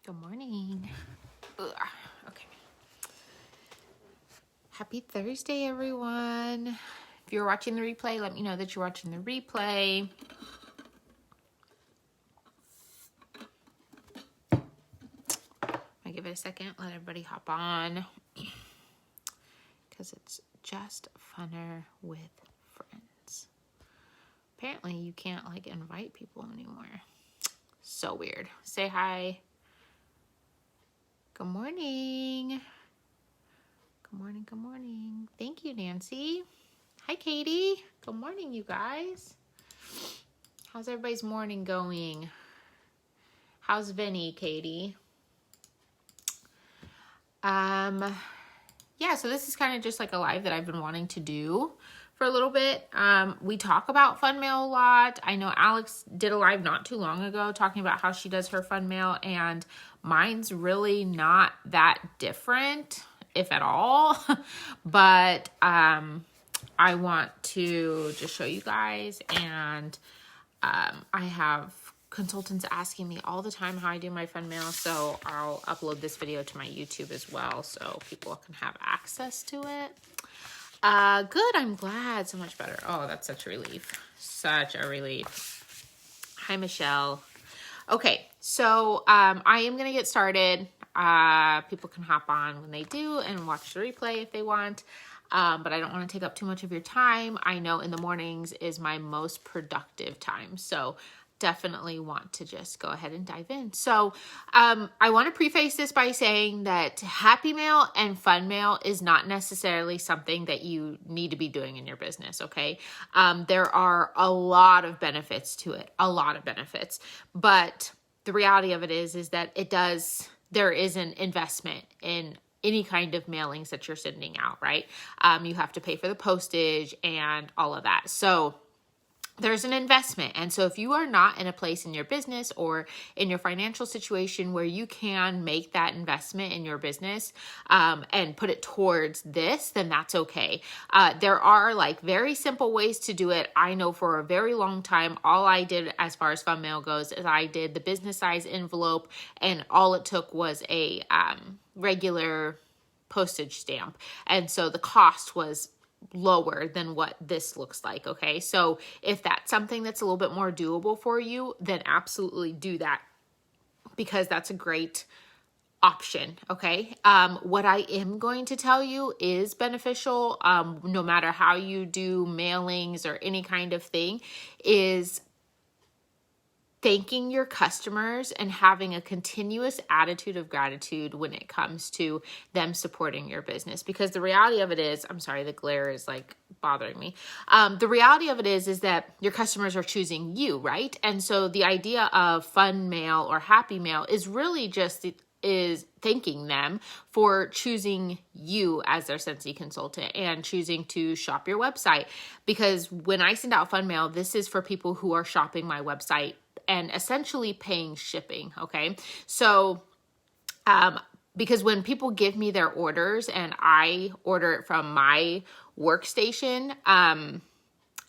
Good morning. Ugh. Okay. Happy Thursday, everyone. If you're watching the replay, let me know that you're watching the replay. I give it a second, let everybody hop on because it's just funner with friends. Apparently, you can't invite people anymore. So weird. Say hi. Good morning. Good morning, good morning. Thank you, Nancy. Hi, Katie. Good morning, you guys. How's everybody's morning going? How's Vinny, Katie? Yeah, so this is kind of just like a live that I've been wanting to do for a little bit. We talk about fun mail a lot. I know Alex did a live not too long ago talking about how she does her fun mail, and mine's really not that different, if at all. But I want to just show you guys, and I have consultants asking me all the time how I do my fun mail, so I'll upload this video to my YouTube as well so people can have access to it. Good, I'm glad. So much better. Oh, that's such a relief. Such a relief. Hi, Michelle. Okay, so I am going to get started. People can hop on when they do and watch the replay if they want. But I don't want to take up too much of your time. I know in the mornings is my most productive time. So definitely want to just go ahead and dive in. So I want to preface this by saying that happy mail and fun mail is not necessarily something that you need to be doing in your business, okay? There are a lot of benefits to it, a lot of benefits. But the reality of it is that there is an investment in any kind of mailings that you're sending out, right? You have to pay for the postage and all of that. So there's an investment. And so if you are not in a place in your business or in your financial situation where you can make that investment in your business and put it towards this, then that's okay. There are very simple ways to do it. I know for a very long time, all I did as far as fun mail goes is I did the business size envelope, and all it took was a regular postage stamp. And so the cost was lower than what this looks like, okay? So if that's something that's a little bit more doable for you, then absolutely do that, because that's a great option, okay? What I am going to tell you is beneficial, no matter how you do mailings or any kind of thing, is thanking your customers and having a continuous attitude of gratitude when it comes to them supporting your business. Because the reality of it is, I'm sorry, the glare is bothering me. The reality of it is that your customers are choosing you, right? And so the idea of fun mail or happy mail is really just is thanking them for choosing you as their Scentsy consultant and choosing to shop your website. Because when I send out fun mail, this is for people who are shopping my website and essentially paying shipping, okay? So, because when people give me their orders and I order it from my workstation, and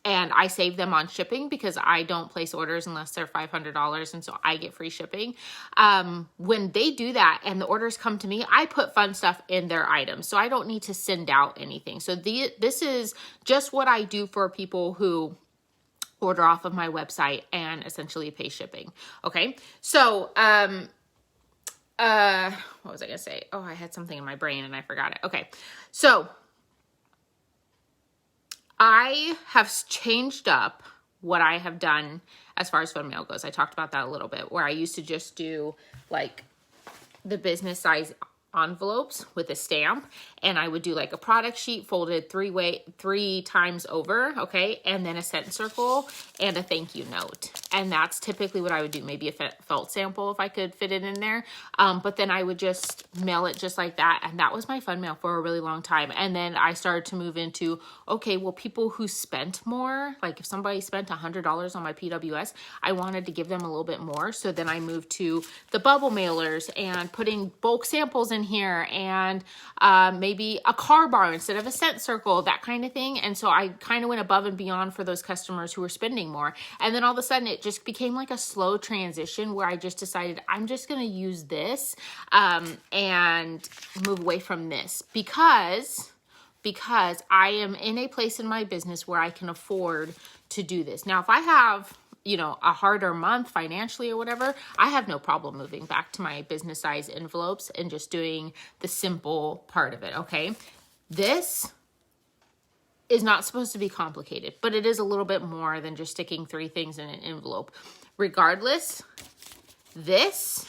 I save them on shipping because I don't place orders unless they're $500, and so I get free shipping. When they do that and the orders come to me, I put fun stuff in their items, so I don't need to send out anything. So this is just what I do for people who order off of my website and essentially pay shipping. Okay. So, what was I going to say? Oh, I had something in my brain and I forgot it. Okay. So I have changed up what I have done as far as fun mail goes. I talked about that a little bit, where I used to just do the business size envelopes with a stamp, and I would do a product sheet folded three times over, okay, and then a scent circle and a thank you note. And that's typically what I would do, maybe a felt sample if I could fit it in there, but then I would just mail it just like that. And that was my fun mail for a really long time. And then I started to move into, okay, well, people who spent more, if somebody spent $100 on my PWS, I wanted to give them a little bit more. So then I moved to the bubble mailers and putting bulk samples in here, and maybe a car bar instead of a scent circle, that kind of thing. And so I kind of went above and beyond for those customers who were spending more. And then all of a sudden it just became like a slow transition where I just decided I'm just going to use this and move away from this because I am in a place in my business where I can afford to do this. Now, if I have, you know, a harder month financially or whatever, I have no problem moving back to my business size envelopes and just doing the simple part of it, okay? This is not supposed to be complicated, but it is a little bit more than just sticking 3 things in an envelope. Regardless, this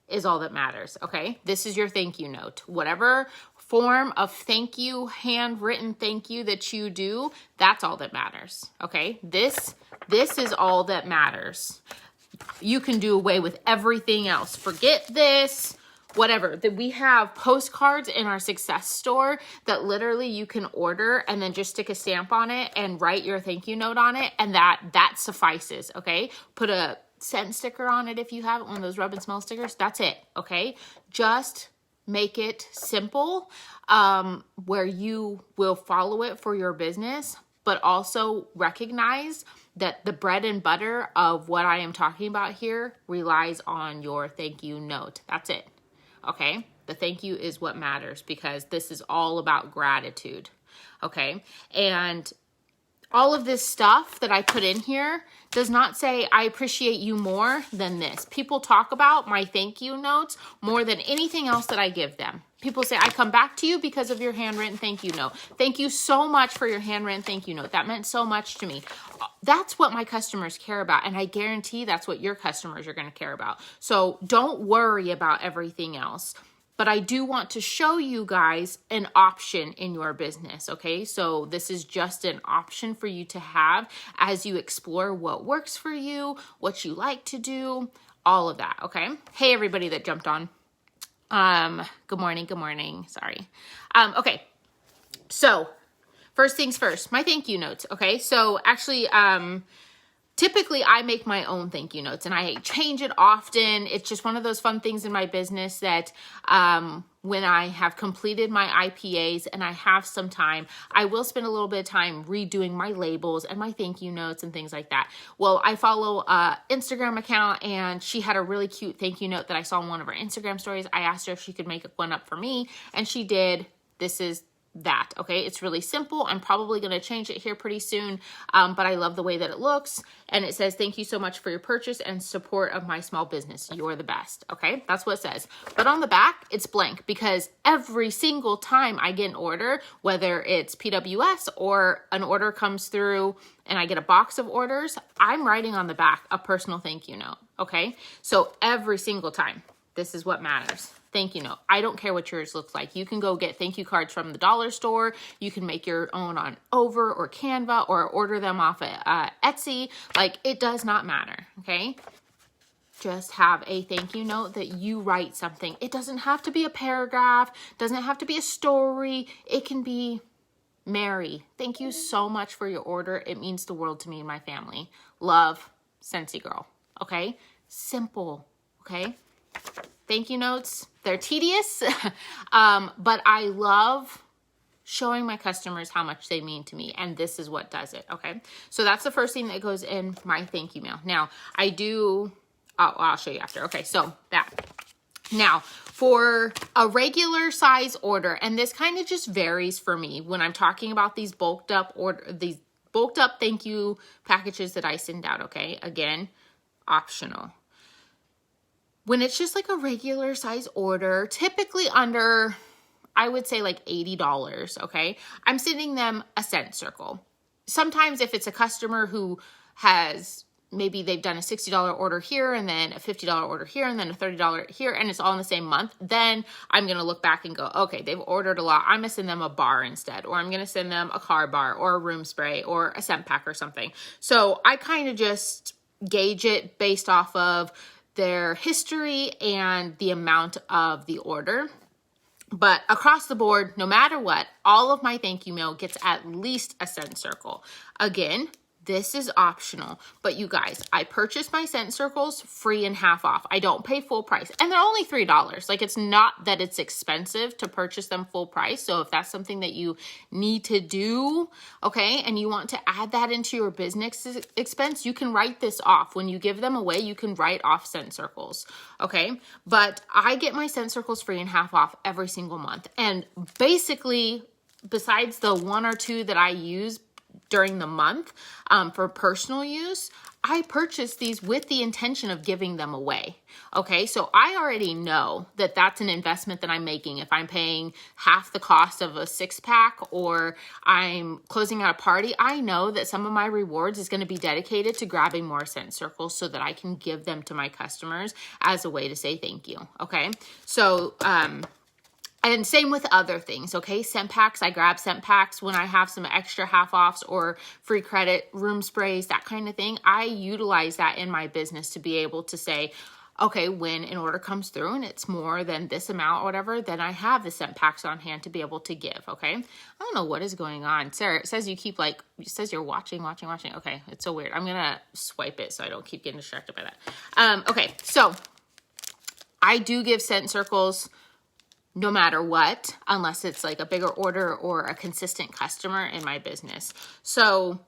is all that matters, okay? This is your thank you note. Whatever form of thank you, handwritten thank you that you do, that's all that matters, okay? This is all that matters. You can do away with everything else. Forget this, whatever. That we have postcards in our Success store that literally you can order and then just stick a stamp on it and write your thank you note on it, and that suffices, okay? Put a scent sticker on it if you have it, one of those rub and smell stickers. That's it, okay? Just make it simple, where you will follow it for your business, but also recognize that the bread and butter of what I am talking about here relies on your thank you note. That's it. Okay? The thank you is what matters because this is all about gratitude. Okay? And all of this stuff that I put in here does not say I appreciate you more than this. People talk about my thank you notes more than anything else that I give them. People say, I come back to you because of your handwritten thank you note. Thank you so much for your handwritten thank you note. That meant so much to me. That's what my customers care about. And I guarantee that's what your customers are going to care about. So don't worry about everything else. But I do want to show you guys an option in your business, okay? So this is just an option for you to have as you explore what works for you, what you like to do, all of that, okay? Hey, everybody that jumped on. Good morning. Sorry. Okay. So first things first, my thank you notes, okay? So actually, typically, I make my own thank you notes and I change it often. It's just one of those fun things in my business that when I have completed my IPAs and I have some time, I will spend a little bit of time redoing my labels and my thank you notes and things like that. Well, I follow an Instagram account and she had a really cute thank you note that I saw in one of her Instagram stories. I asked her if she could make one up for me and she did. This is that, okay? It's really simple. I'm probably going to change it here pretty soon, but I love the way that it looks. And it says, thank you so much for your purchase and support of my small business. You're the best, okay? That's what it says. But on the back, it's blank because every single time I get an order, whether it's PWS or an order comes through and I get a box of orders, I'm writing on the back a personal thank you note, okay? So every single time, this is what matters. Thank you note. I don't care what yours looks like. You can go get thank you cards from the dollar store. You can make your own on Over or Canva or order them off of Etsy. Like, it does not matter, okay? Just have a thank you note that you write something. It doesn't have to be a paragraph. Doesn't have to be a story. It can be, Mary, thank you so much for your order. It means the world to me and my family. Love, Scentsy Girl, okay? Simple, okay? Thank you notes, they're tedious, but I love showing my customers how much they mean to me, and this is what does it, okay? So that's the first thing that goes in my thank you mail. Now, I'll show you after. Okay, so that. Now, for a regular size order, and this kind of just varies for me when I'm talking about these bulked up thank you packages that I send out, okay? Again, optional. When it's just like a regular size order, typically under, I would say like $80, okay? I'm sending them a scent circle. Sometimes if it's a customer who has, maybe they've done a $60 order here and then a $50 order here and then a $30 here and it's all in the same month, then I'm going to look back and go, okay, they've ordered a lot. I'm going to send them a bar instead, or I'm going to send them a car bar or a room spray or a scent pack or something. So I kind of just gauge it based off of their history and the amount of the order. But across the board, no matter what, all of my thank you mail gets at least a scent circle. Again, This is optional, but you guys, I purchased my scent circles free and half off. I don't pay full price, and they're only $3. Like, it's not that it's expensive to purchase them full price. So if that's something that you need to do, okay, and you want to add that into your business expense, you can write this off. When you give them away, you can write off scent circles, okay? But I get my scent circles free and half off every single month. And basically, besides the one or two that I use during the month for personal use, I purchased these with the intention of giving them away. Okay, so I already know that that's an investment that I'm making. If I'm paying half the cost of a 6-pack or I'm closing out a party, I know that some of my rewards is going to be dedicated to grabbing more scent circles so that I can give them to my customers as a way to say thank you. Okay, so and same with other things, okay? Scent packs, I grab scent packs when I have some extra half-offs or free credit, room sprays, that kind of thing. I utilize that in my business to be able to say, okay, when an order comes through and it's more than this amount or whatever, then I have the scent packs on hand to be able to give, okay? I don't know what is going on. Sarah, it says you keep it says you're watching. Okay, it's so weird. I'm going to swipe it so I don't keep getting distracted by that. Okay, so I do give scent circles no matter what, unless it's like a bigger order or a consistent customer in my business. So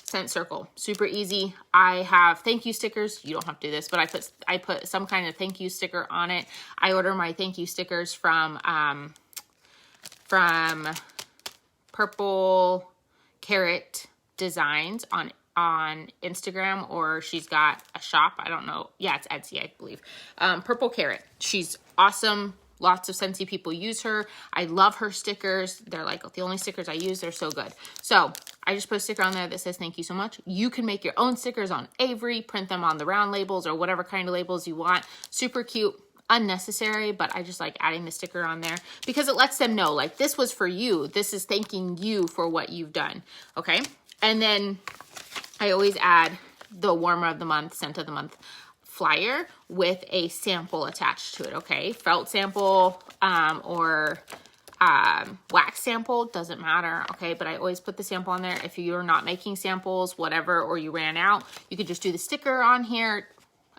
scent circle, super easy. I have thank you stickers. You don't have to do this, but I put some kind of thank you sticker on it. I order my thank you stickers from Purple Carrot Designs on Instagram, or she's got a shop. I don't know. Yeah, it's Etsy, I believe. Purple Carrot. She's awesome. Lots of Scentsy people use her. I love her stickers. They're like the only stickers I use. They're so good. So I just put a sticker on there that says thank you so much. You can make your own stickers on Avery, print them on the round labels or whatever kind of labels you want. Super cute. Unnecessary, but I just like adding the sticker on there because it lets them know, like, this was for you. This is thanking you for what you've done. Okay. And then I always add the warmer of the month, scent of the month flyer with a sample attached to it, okay? Felt sample or wax sample, doesn't matter, okay? But I always put the sample on there. If you're not making samples, whatever, or you ran out, you could just do the sticker on here.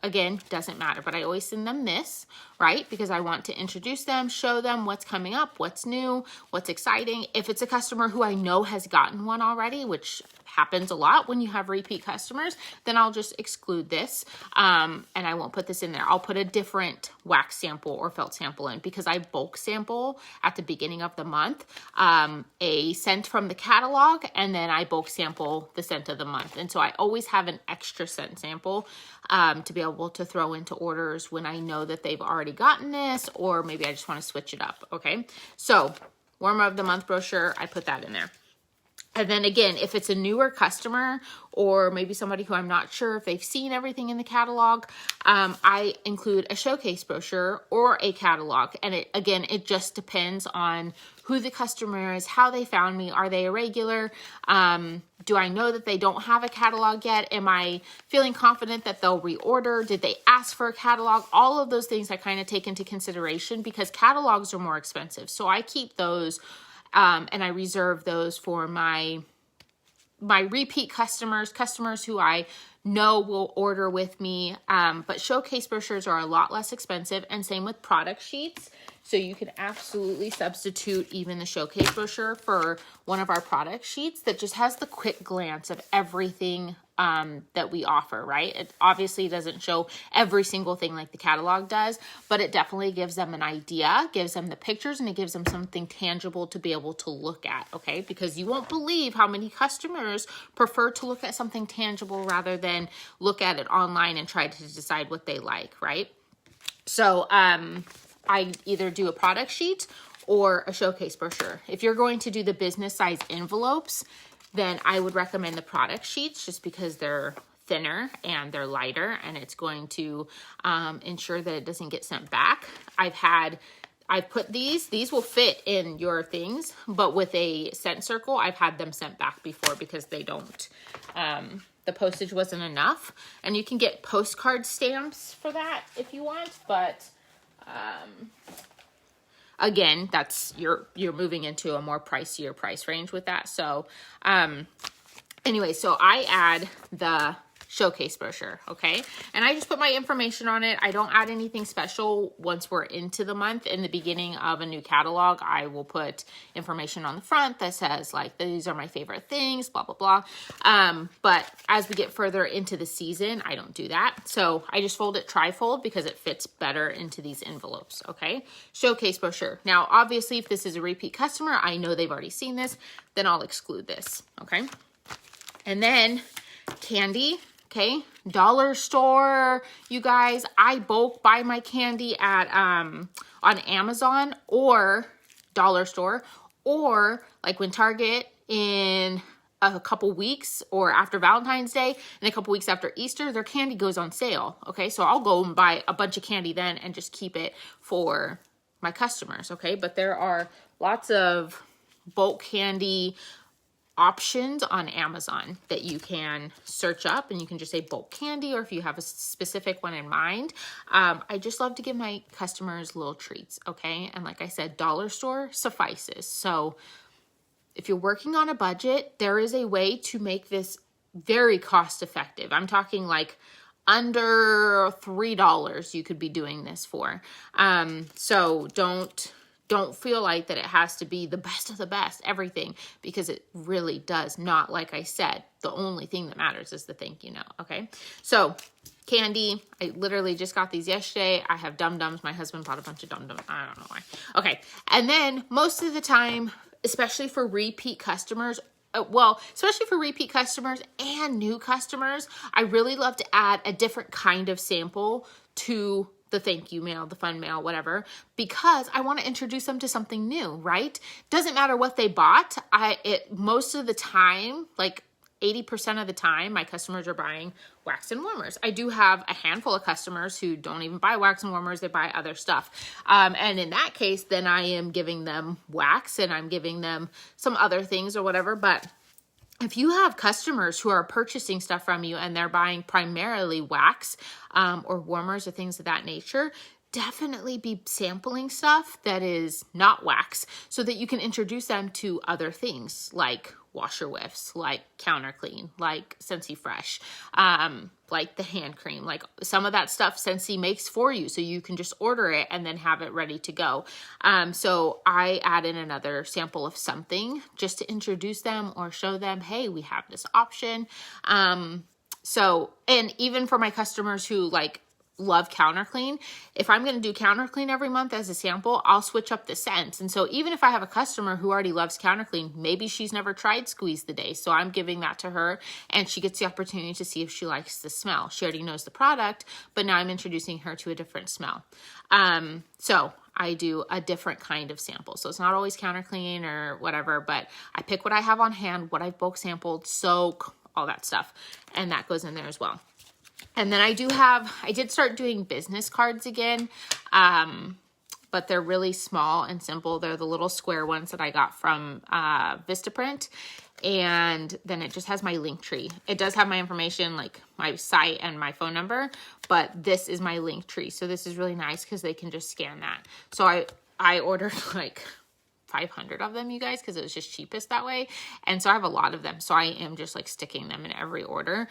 Again, doesn't matter, but I always send them this, right? Because I want to introduce them, show them what's coming up, what's new, what's exciting. If it's a customer who I know has gotten one already, which happens a lot when you have repeat customers, then I'll just exclude this and I won't put this in there. I'll put a different wax sample or felt sample in because I bulk sample at the beginning of the month a scent from the catalog, and then I bulk sample the scent of the month. And so I always have an extra scent sample to be able to throw into orders when I know that they've already gotten this, or maybe I just want to switch it up, okay? So warmer of the month brochure, I put that in there. And then again, if it's a newer customer or maybe somebody who I'm not sure if they've seen everything in the catalog, I include a showcase brochure or a catalog. And it just depends on who the customer is, how they found me. Are they a regular? Do I know that they don't have a catalog yet? Am I feeling confident that they'll reorder? Did they ask for a catalog? All of those things I kind of take into consideration because catalogs are more expensive. So I keep those and I reserve those for my repeat customers who I know will order with me. But showcase brochures are a lot less expensive, and same with product sheets. So you can absolutely substitute even the showcase brochure for one of our product sheets that just has the quick glance of everything that we offer, right? It obviously doesn't show every single thing like the catalog does, but it definitely gives them an idea, gives them the pictures, and it gives them something tangible to be able to look at, okay? Because you won't believe how many customers prefer to look at something tangible rather than look at it online and try to decide what they like, right? So I either do a product sheet or a showcase brochure. If you're going to do the business size envelopes, then I would recommend the product sheets just because they're thinner and they're lighter, and it's going to ensure that it doesn't get sent back. I've put these will fit in your things, but with a scent circle, I've had them sent back before because they don't, the postage wasn't enough. And you can get postcard stamps for that if you want, but again, that's you're moving into a more pricier price range with that. So Anyway, so I add the showcase brochure, okay? And I just put my information on it. I don't add anything special once we're into the month. In the beginning of a new catalog, I will put information on the front that says like, these are my favorite things, blah, blah, blah. But as we get further into the season, I don't do that. So I just fold it tri-fold because it fits better into these envelopes, okay? Showcase brochure. Now, obviously, if this is a repeat customer, I know they've already seen this, then I'll exclude this, okay? And then candy. Okay, dollar store, you guys. I bulk buy my candy at on Amazon or dollar store, or like when Target in a couple weeks or after Valentine's Day and a couple weeks after Easter, their candy goes on sale. Okay, so I'll go and buy a bunch of candy then and just keep it for my customers. Okay, but there are lots of bulk candy options on Amazon that you can search up, and you can just say bulk candy, or if you have a specific one in mind. I just love to give my customers little treats, okay? And like I said, dollar store suffices. So if you're working on a budget, there is a way to make this very cost effective. I'm talking like under $3 you could be doing this for. So don't feel like that it has to be the best of the best, everything, because it really does not. Like I said, the only thing that matters is the thank you note, okay? So candy, I literally just got these yesterday. I have Dum-Dums. My husband bought a bunch of Dum-Dums. I don't know why. Okay, and then most of the time, especially for repeat customers, especially for repeat customers and new customers, I really love to add a different kind of sample to the thank you mail, the fun mail, whatever, because I want to introduce them to something new, right? Doesn't matter what they bought. Most of the time, like 80% of the time, my customers are buying wax and warmers. I do have a handful of customers who don't even buy wax and warmers. They buy other stuff. And in that case, then I am giving them wax and I'm giving them some other things or whatever. But if you have customers who are purchasing stuff from you and they're buying primarily wax or warmers or things of that nature, definitely be sampling stuff that is not wax so that you can introduce them to other things like washer whiffs, like counter clean, like Scentsy Fresh, like the hand cream, like some of that stuff Scentsy makes for you, so you can just order it and then have it ready to go. So I add in another sample of something just to introduce them or show them, hey, we have this option. So, and even for my customers who like love counter clean, if I'm going to do counter clean every month as a sample, I'll switch up the scents. And so even if I have a customer who already loves counter clean, maybe she's never tried Squeeze the Day, so I'm giving that to her and she gets the opportunity to see if she likes the smell. She already knows the product, but now I'm introducing her to a different smell. So I do a different kind of sample. So it's not always counter clean or whatever, but I pick what I have on hand, what I've bulk sampled, soak, all that stuff, and that goes in there as well. And then I did start doing business cards again, but they're really small and simple. They're the little square ones that I got from Vistaprint. And then it just has my link tree. It does have my information, like my site and my phone number, but this is my link tree. So this is really nice because they can just scan that. So I ordered like 500 of them, you guys, because it was just cheapest that way. And so I have a lot of them. So I am just like sticking them in every order.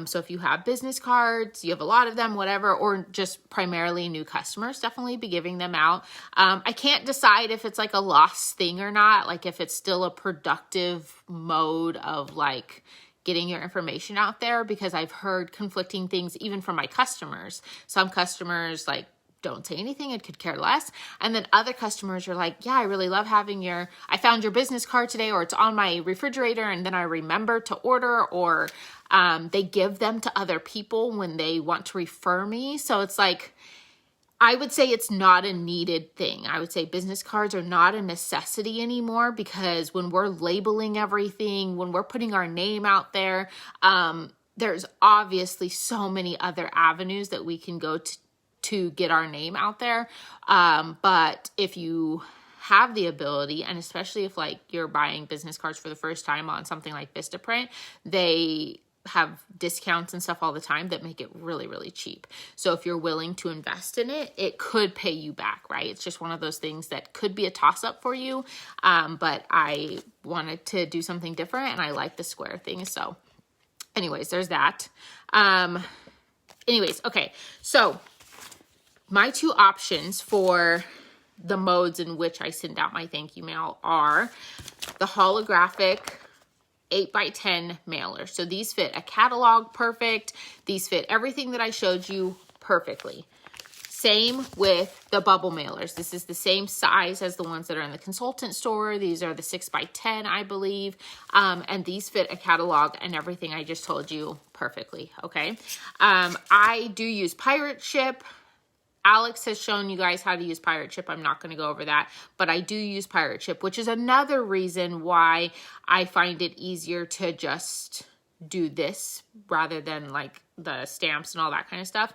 So if you have business cards, you have a lot of them, whatever, or just primarily new customers, definitely be giving them out. I can't decide if it's like a lost thing or not, like if it's still a productive mode of like getting your information out there, because I've heard conflicting things even from my customers. Some customers like don't say anything and could care less. And then other customers are like, yeah, I really love having I found your business card today, or it's on my refrigerator and then I remember to order, or they give them to other people when they want to refer me. So it's like, I would say it's not a needed thing. I would say business cards are not a necessity anymore, because when we're labeling everything, when we're putting our name out there, there's obviously so many other avenues that we can go to get our name out there. But if you have the ability, and especially if like you're buying business cards for the first time on something like Vistaprint, they have discounts and stuff all the time that make it really, really cheap. So if you're willing to invest in it, it could pay you back, right? It's just one of those things that could be a toss-up for you. But I wanted to do something different, and I like the square thing. So anyways, there's that. Okay. So my two options for the modes in which I send out my thank you mail are the holographic 8x10 mailer. So these fit a catalog perfect. These fit everything that I showed you perfectly. Same with the bubble mailers. This is the same size as the ones that are in the consultant store. These are the 6x10, I believe. And these fit a catalog and everything I just told you perfectly, okay? I do use Pirate Ship. Alex has shown you guys how to use Pirate Ship. I'm not going to go over that, but I do use Pirate Ship, which is another reason why I find it easier to just do this rather than like the stamps and all that kind of stuff.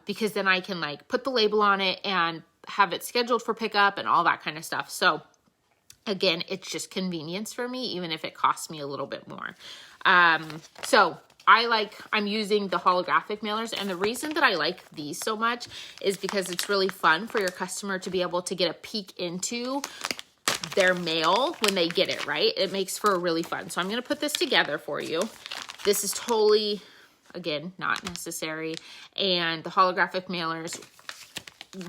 Because then I can like put the label on it and have it scheduled for pickup and all that kind of stuff. So again, it's just convenience for me, even if it costs me a little bit more. So I'm using the holographic mailers, and the reason that I like these so much is because it's really fun for your customer to be able to get a peek into their mail when they get it, right? It makes for really fun. So I'm going to put this together for you. This is totally, again, not necessary. And the holographic mailers,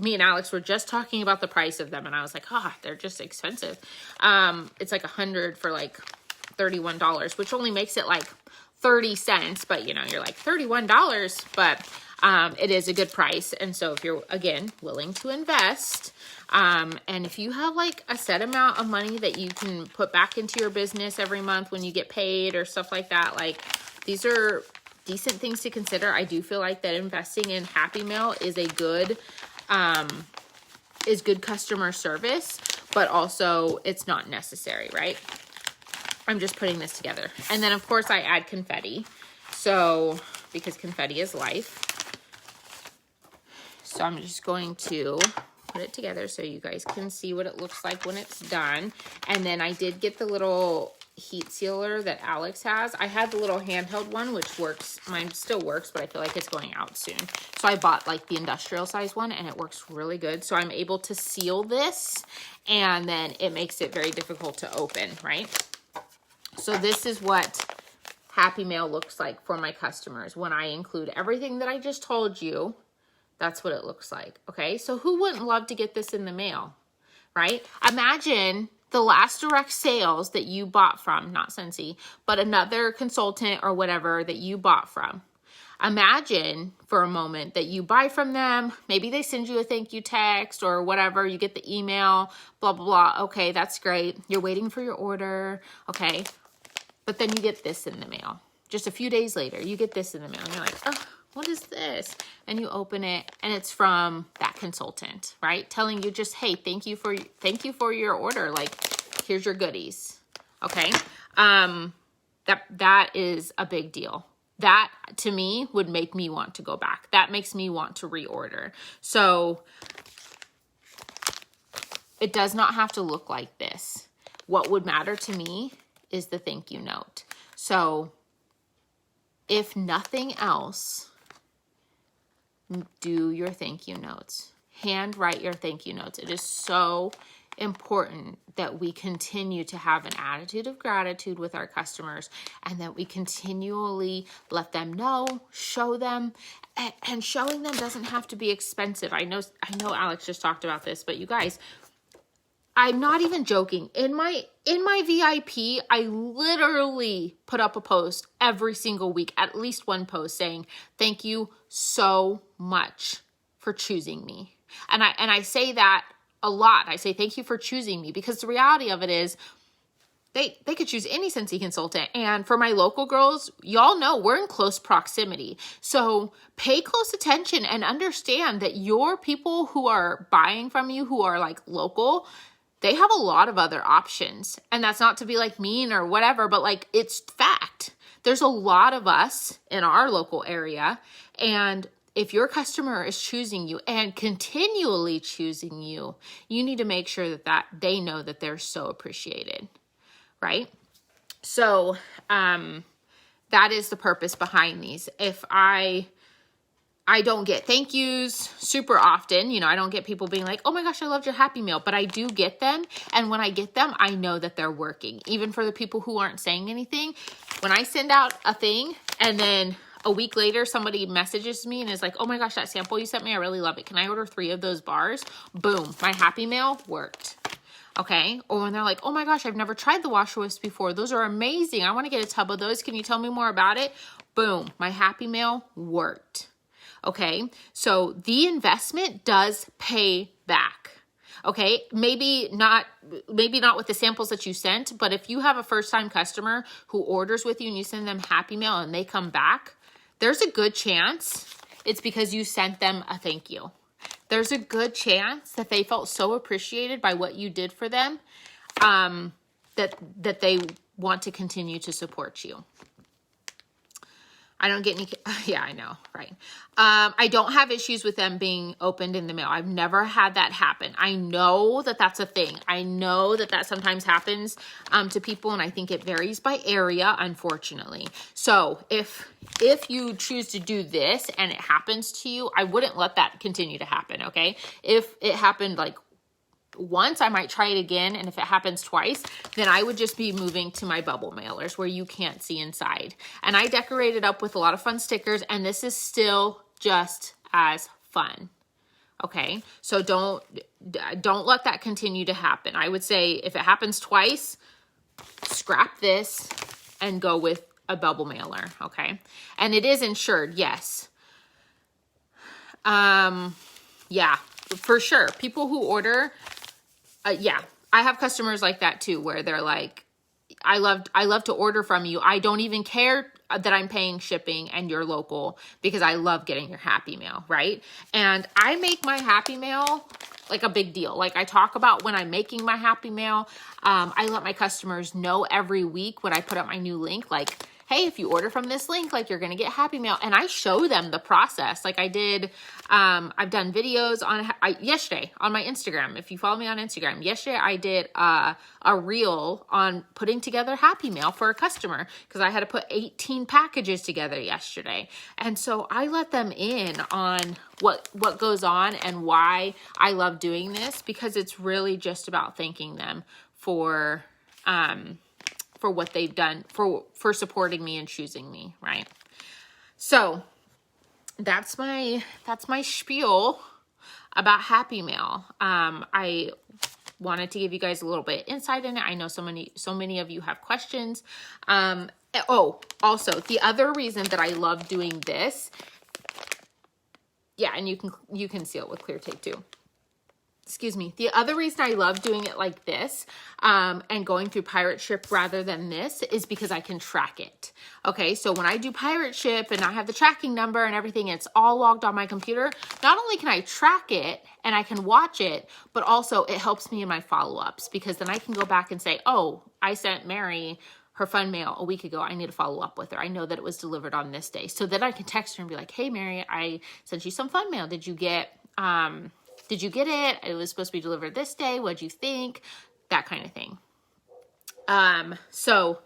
me and Alex were just talking about the price of them, and I was like, they're just expensive. It's like $100 for like $31, which only makes it like 30 cents, but you know, you're like $31, but it is a good price. And so if you're, again, willing to invest, and if you have like a set amount of money that you can put back into your business every month when you get paid or stuff like that, like these are decent things to consider. I do feel like that investing in Happy Mail is a good, is good customer service, but also it's not necessary, right? I'm just putting this together. And then of course I add confetti. So, because confetti is life. So I'm just going to put it together so you guys can see what it looks like when it's done. And then I did get the little heat sealer that Alex has. I had the little handheld one, which works. Mine still works, but I feel like it's going out soon. So I bought like the industrial size one, and it works really good. So I'm able to seal this, and then it makes it very difficult to open, right? So this is what Happy Mail looks like for my customers. When I include everything that I just told you, that's what it looks like, okay? So who wouldn't love to get this in the mail, right? Imagine the last direct sales that you bought from, not Scentsy, but another consultant or whatever that you bought from. Imagine for a moment that you buy from them. Maybe they send you a thank you text or whatever. You get the email, blah, blah, blah. Okay, that's great. You're waiting for your order, okay? But then you get this in the mail. Just a few days later, you get this in the mail. And you're like, oh, what is this? And you open it, and it's from that consultant, right? Telling you just, hey, thank you for your order. Like, here's your goodies, okay? That is a big deal. That, to me, would make me want to go back. That makes me want to reorder. So it does not have to look like this. What would matter to me is the thank you note. So if nothing else, do your thank you notes. Handwrite your thank you notes. It is so important that we continue to have an attitude of gratitude with our customers, and that we continually let them know, show them, and showing them doesn't have to be expensive. I know Alex just talked about this, but you guys, I'm not even joking. In my VIP, I literally put up a post every single week, at least one post saying, thank you so much for choosing me. And I say that a lot. I say, thank you for choosing me, because the reality of it is they could choose any Scentsy consultant. And for my local girls, y'all know we're in close proximity. So pay close attention and understand that your people who are buying from you, who are like local, they have a lot of other options. And that's not to be like mean or whatever, but like it's fact. There's a lot of us in our local area. And if your customer is choosing you and continually choosing you, you need to make sure that they know that they're so appreciated, right? So that is the purpose behind these. If I don't get thank yous super often. You know, I don't get people being like, oh my gosh, I loved your Happy Mail, but I do get them. And when I get them, I know that they're working. Even for the people who aren't saying anything, when I send out a thing and then a week later, somebody messages me and is like, oh my gosh, that sample you sent me, I really love it. Can I order 3 of those bars? Boom, my Happy Mail worked. Okay. Or when they're like, oh my gosh, I've never tried the washer whips before. Those are amazing. I want to get a tub of those. Can you tell me more about it? Boom, my Happy Mail worked. Okay, so the investment does pay back. Okay, maybe not with the samples that you sent, but if you have a first-time customer who orders with you and you send them Happy Mail and they come back, there's a good chance it's because you sent them a thank you. There's a good chance that they felt so appreciated by what you did for them that they want to continue to support you. I don't get any, yeah, I know, right. I don't have issues with them being opened in the mail. I've never had that happen. I know that that's a thing. I know that that sometimes happens to people, and I think it varies by area, unfortunately. So if you choose to do this and it happens to you, I wouldn't let that continue to happen, okay? If it happened like once, I might try it again. And if it happens twice, then I would just be moving to my bubble mailers where you can't see inside. And I decorate it up with a lot of fun stickers, and this is still just as fun. Okay. So don't let that continue to happen. I would say if it happens twice, scrap this and go with a bubble mailer. Okay. And it is insured. Yes. Yeah, for sure. People who order, yeah, I have customers like that too, where they're like, I love to order from you. I don't even care that I'm paying shipping and you're local because I love getting your Happy Mail, right? And I make my Happy Mail like a big deal. Like I talk about when I'm making my Happy Mail. I let my customers know every week when I put up my new link, like, hey, if you order from this link, like you're going to get Happy Mail. And I show them the process. Like I did, I've done videos on yesterday on my Instagram. If you follow me on Instagram, yesterday I did a reel on putting together Happy Mail for a customer because I had to put 18 packages together yesterday. And so I let them in on what goes on and why I love doing this, because it's really just about thanking them for what they've done, for supporting me and choosing me, right? So that's my spiel about Happy Mail. I wanted to give you guys a little bit of insight in it. I know so many of you have questions. Oh, also the other reason that I love doing this, yeah, and you can seal it with clear tape too. Excuse me. The other reason I love doing it like this and going through Pirate Ship rather than this is because I can track it. Okay, so when I do Pirate Ship and I have the tracking number and everything, it's all logged on my computer. Not only can I track it and I can watch it, but also it helps me in my follow-ups, because then I can go back and say, oh, I sent Mary her fun mail a week ago. I need to follow up with her. I know that it was delivered on this day. So then I can text her and be like, hey, Mary, I sent you some fun mail. Did you get it? It was supposed to be delivered this day. What'd you think? That kind of thing. So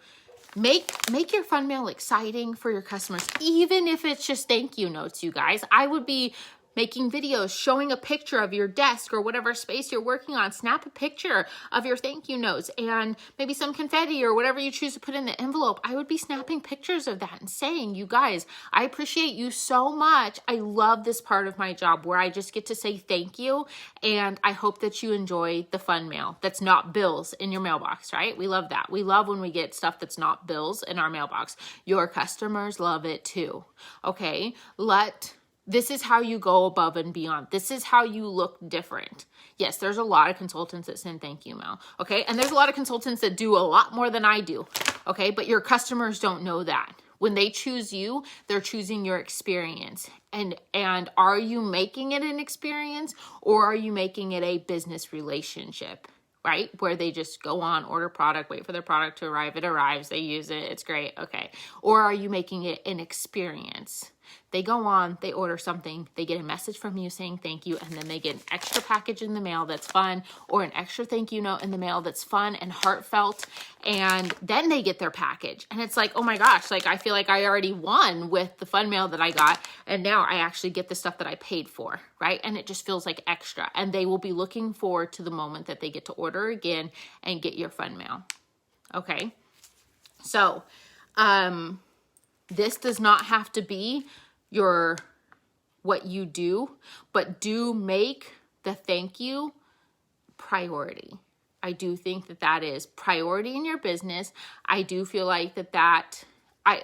make your fun mail exciting for your customers, even if it's just thank you notes, you guys. I would be making videos showing a picture of your desk or whatever space you're working on. Snap a picture of your thank you notes and maybe some confetti or whatever you choose to put in the envelope. I would be snapping pictures of that and saying, you guys, I appreciate you so much. I love this part of my job where I just get to say thank you. And I hope that you enjoy the fun mail that's not bills in your mailbox, right? We love that. We love when we get stuff that's not bills in our mailbox. Your customers love it too. Okay, this is how you go above and beyond. This is how you look different. Yes, there's a lot of consultants that send thank you mail, okay? And there's a lot of consultants that do a lot more than I do, okay? But your customers don't know that. When they choose you, they're choosing your experience. And are you making it an experience, or are you making it a business relationship, right? Where they just go on, order product, wait for their product to arrive. It arrives, they use it, it's great, okay. Or are you making it an experience? They go on, they order something, they get a message from you saying thank you, and then they get an extra package in the mail that's fun, or an extra thank you note in the mail that's fun and heartfelt, and then they get their package. And it's like, oh my gosh, like I feel like I already won with the fun mail that I got, and now I actually get the stuff that I paid for, right? And it just feels like extra. And they will be looking forward to the moment that they get to order again and get your fun mail. Okay? So, this does not have to be what you do, but do make the thank you priority. I do think that that is priority in your business. I do feel like I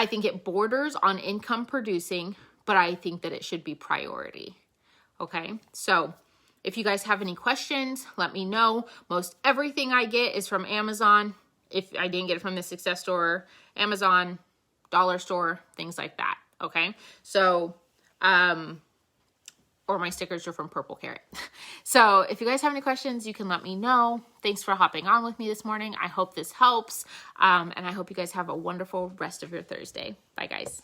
think it borders on income producing, but I think that it should be priority. Okay. So if you guys have any questions, let me know. Most everything I get is from Amazon. If I didn't get it from the Success Store, Amazon, Dollar Store, things like that. Okay. So, or my stickers are from Purple Carrot. So if you guys have any questions, you can let me know. Thanks for hopping on with me this morning. I hope this helps. And I hope you guys have a wonderful rest of your Thursday. Bye guys.